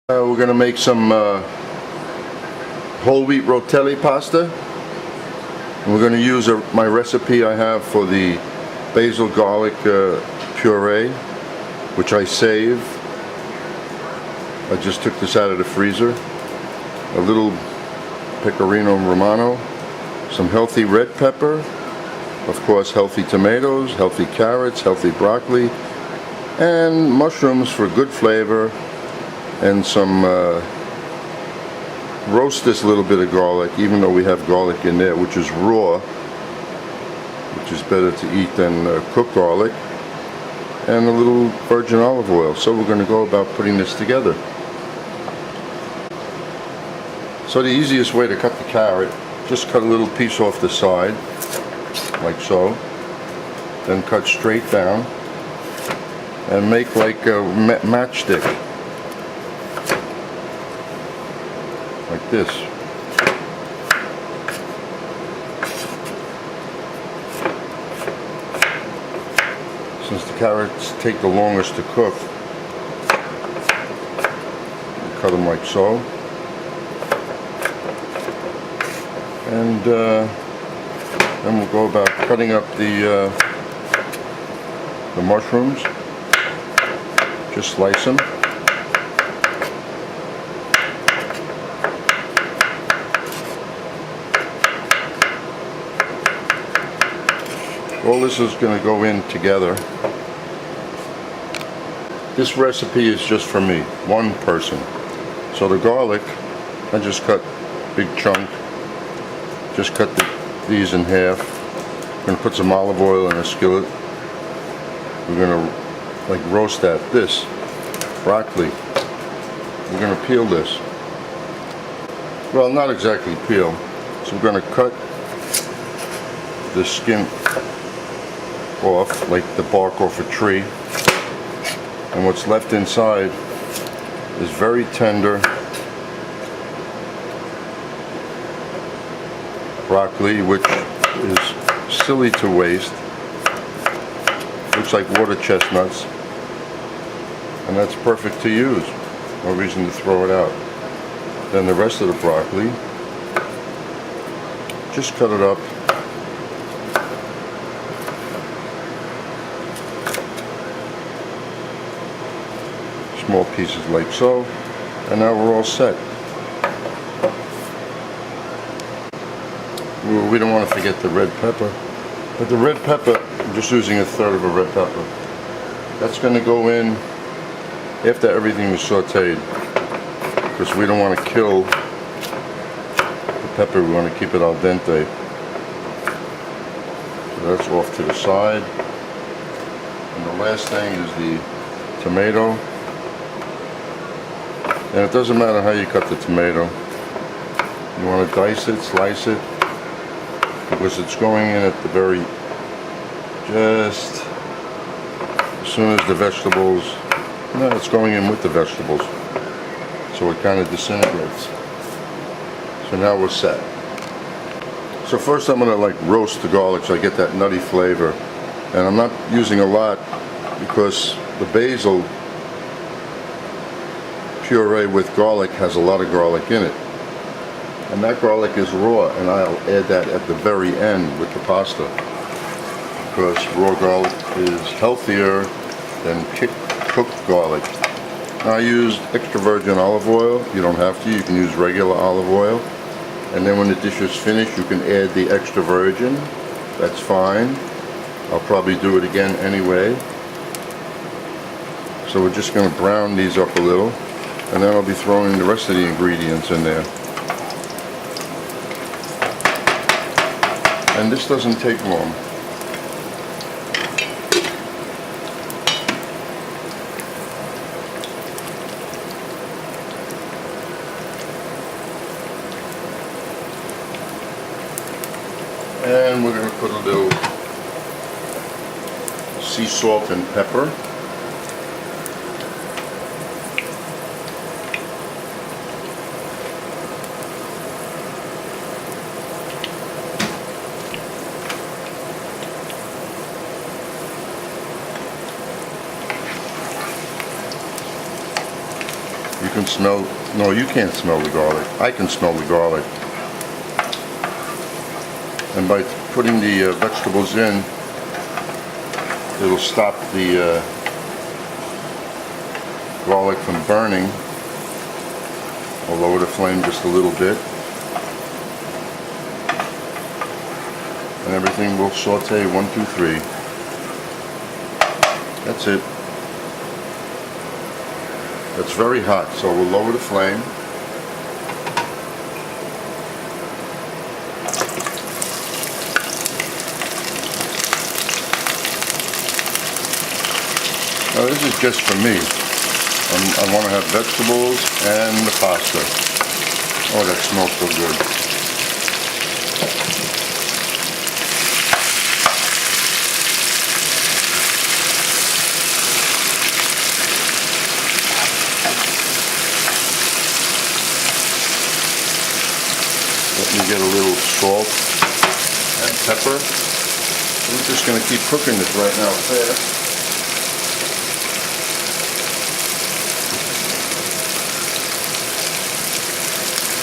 We're going to make some whole wheat rotelli pasta. And we're going to use my recipe I have for the basil garlic puree, which I save. I just took this out of the freezer. A little pecorino romano, some healthy red pepper, of course healthy tomatoes, healthy carrots, healthy broccoli, and mushrooms for good flavor, and some roast this little bit of garlic, even though we have garlic in there, which is raw, which is better to eat than cooked garlic, and a little virgin olive oil. So we're going to go about putting this together. So the easiest way to cut the carrot, just cut a little piece off the side, like so, then cut straight down, and make like a matchstick, like this. Since the carrots take the longest to cook, we cut them like so. And then we'll go about cutting up the mushrooms. Just slice them. All this is going to go in together. This recipe is just for me, one person. So the garlic, I just cut big chunk. Just cut these in half. I'm going to put some olive oil in a skillet. We're going to like roast that. This broccoli, we're going to peel this. Well, not exactly peel. So we're going to cut the skin off, like the bark off a tree. And what's left inside is very tender broccoli, which is silly to waste. Looks like water chestnuts, and that's perfect to use. No reason to throw it out. Then the rest of the broccoli, just cut it up. Small pieces like so, and now we're all set. We don't want to forget the red pepper, but the red pepper, I'm just using 1/3 of a red pepper. That's going to go in after everything is sauteed, because we don't want to kill the pepper, we want to keep it al dente. So that's off to the side. And the last thing is the tomato. And it doesn't matter how you cut the tomato. You want to dice it, slice it, because it's going in at the very, just as soon as the vegetables, no, it's going in with the vegetables, so it kind of disintegrates. So now we're set. So first I'm going to like roast the garlic so I get that nutty flavor, and I'm not using a lot because the basil puree with garlic has a lot of garlic in it. And that garlic is raw, and I'll add that at the very end with the pasta, because raw garlic is healthier than cooked garlic. I used extra virgin olive oil. You don't have to, you can use regular olive oil. And then when the dish is finished, you can add the extra virgin. That's fine. I'll probably do it again anyway. So we're just going to brown these up a little, and then I'll be throwing the rest of the ingredients in there. And this doesn't take long. And we're going to put a little sea salt and pepper. You can smell, no, you can't smell the garlic. I can smell the garlic. And by putting the vegetables in, it'll stop the garlic from burning. I'll lower the flame just a little bit. And everything will saute 1, 2, 3. That's it. It's very hot, so we'll lower the flame. Now this is just for me. I want to have vegetables and the pasta. Oh, that smells so good. Let me get a little salt and pepper. We're just going to keep cooking this right now fast.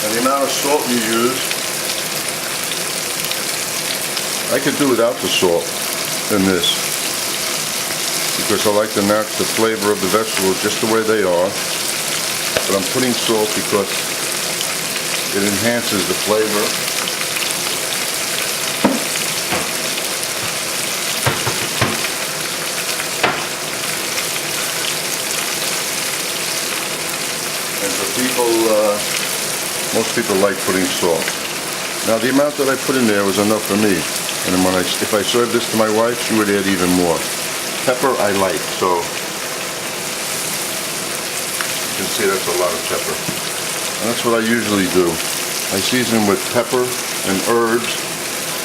And the amount of salt you use, I could do without the salt in this, because I like to match the flavor of the vegetables just the way they are. But I'm putting salt because it enhances the flavor. And for people, most people like putting salt. Now the amount that I put in there was enough for me. And then if I served this to my wife, she would add even more. Pepper I like, so you can see that's a lot of pepper. And that's what I usually do. I season with pepper and herbs,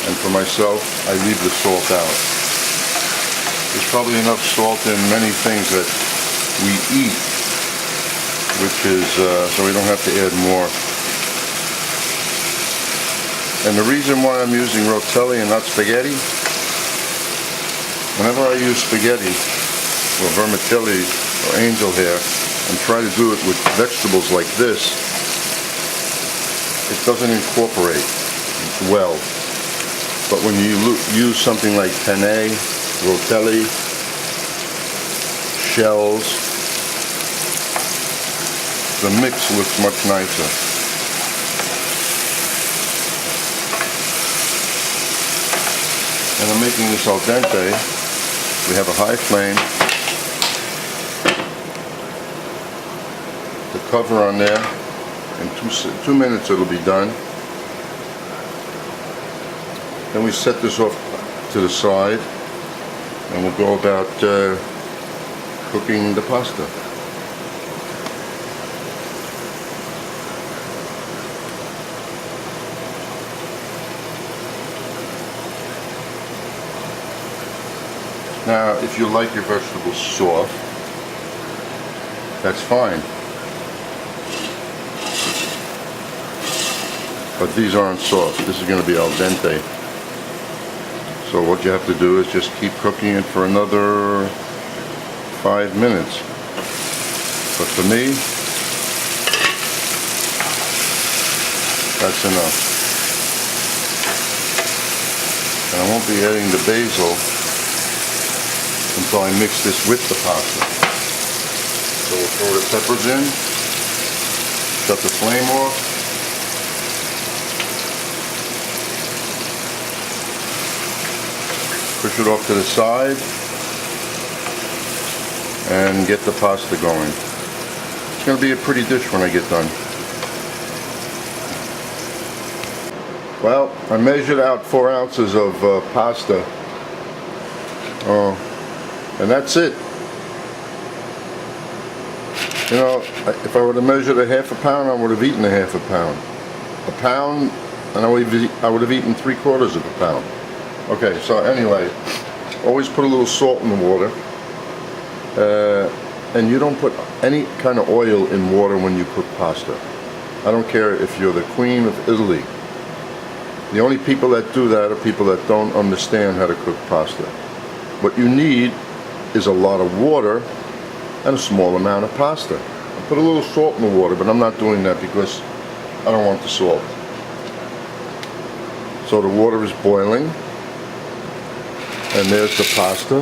and for myself, I leave the salt out. There's probably enough salt in many things that we eat, which is, so we don't have to add more. And the reason why I'm using rotelli and not spaghetti, whenever I use spaghetti or vermicelli or angel hair and try to do it with vegetables like this, it doesn't incorporate well. But when you use something like penne, rotelli, shells, the mix looks much nicer. And I'm making this al dente. We have a high flame. The cover on there. In 2 minutes it'll be done. Then we set this off to the side, and we'll go about cooking the pasta. Now, if you like your vegetables soft, that's fine. But these aren't soft. This is going to be al dente. So what you have to do is just keep cooking it for another 5 minutes. But for me, that's enough. And I won't be adding the basil until I mix this with the pasta. So we'll throw the peppers in, shut the flame off, push it off to the side, and get the pasta going. It's going to be a pretty dish when I get done. Well, I measured out 4 ounces of pasta. And that's it. You know, if I would have measured a half a pound, I would have eaten a half a pound. A pound, and I would have eaten 3/4 of a pound. Okay, so anyway, always put a little salt in the water. And you don't put any kind of oil in water when you cook pasta. I don't care if you're the Queen of Italy. The only people that do that are people that don't understand how to cook pasta. What you need is a lot of water and a small amount of pasta. Put a little salt in the water, but I'm not doing that because I don't want the salt. So the water is boiling, and there's the pasta,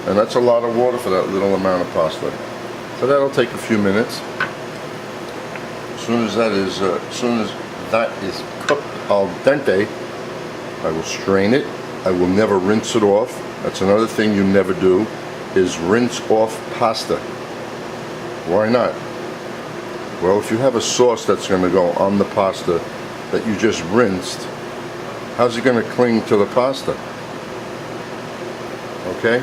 and that's a lot of water for that little amount of pasta. So that'll take a few minutes. As soon as that is cooked al dente, I will strain it. I will never rinse it off. That's another thing you never do, is rinse off pasta. Why not? Well, if you have a sauce that's going to go on the pasta that you just rinsed, how's it going to cling to the pasta? Okay?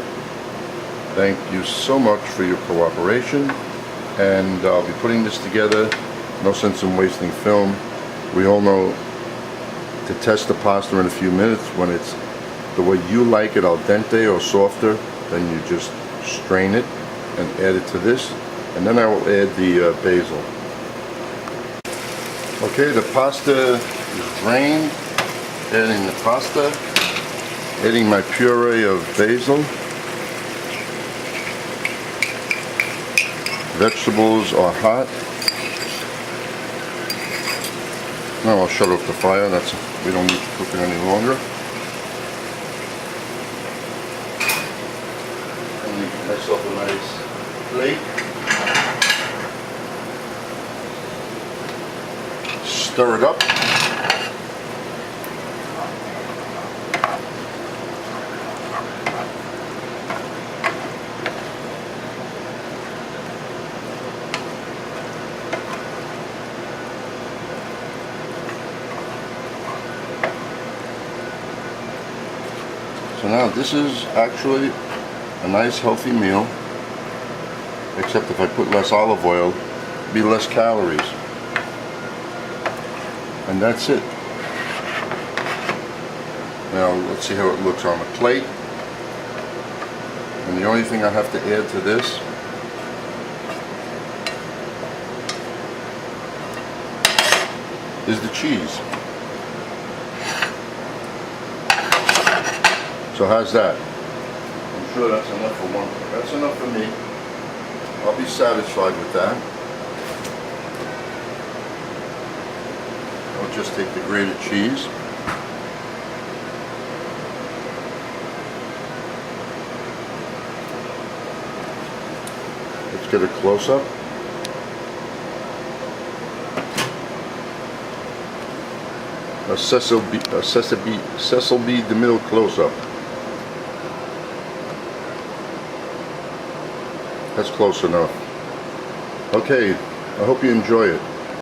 Thank you so much for your cooperation, and I'll be putting this together. No sense in wasting film. We all know to test the pasta in a few minutes. When it's the way you like it, al dente or softer, then you just strain it and add it to this, and then I will add the basil. Okay, the pasta is drained. Adding the pasta, adding my puree of basil. Vegetables are hot. Now I'll shut off the fire. We don't need to cook it any longer. And make myself a nice plate. Stir it up. So now this is actually a nice healthy meal, except if I put less olive oil, it'll be less calories. And that's it. Now let's see how it looks on the plate. And the only thing I have to add to this is the cheese. So how's that? I'm sure that's enough for one. That's enough for me. I'll be satisfied with that. I'll just take the grated cheese. Let's get a close-up. A Cecil B. DeMille close-up. That's close enough. Okay, I hope you enjoy it.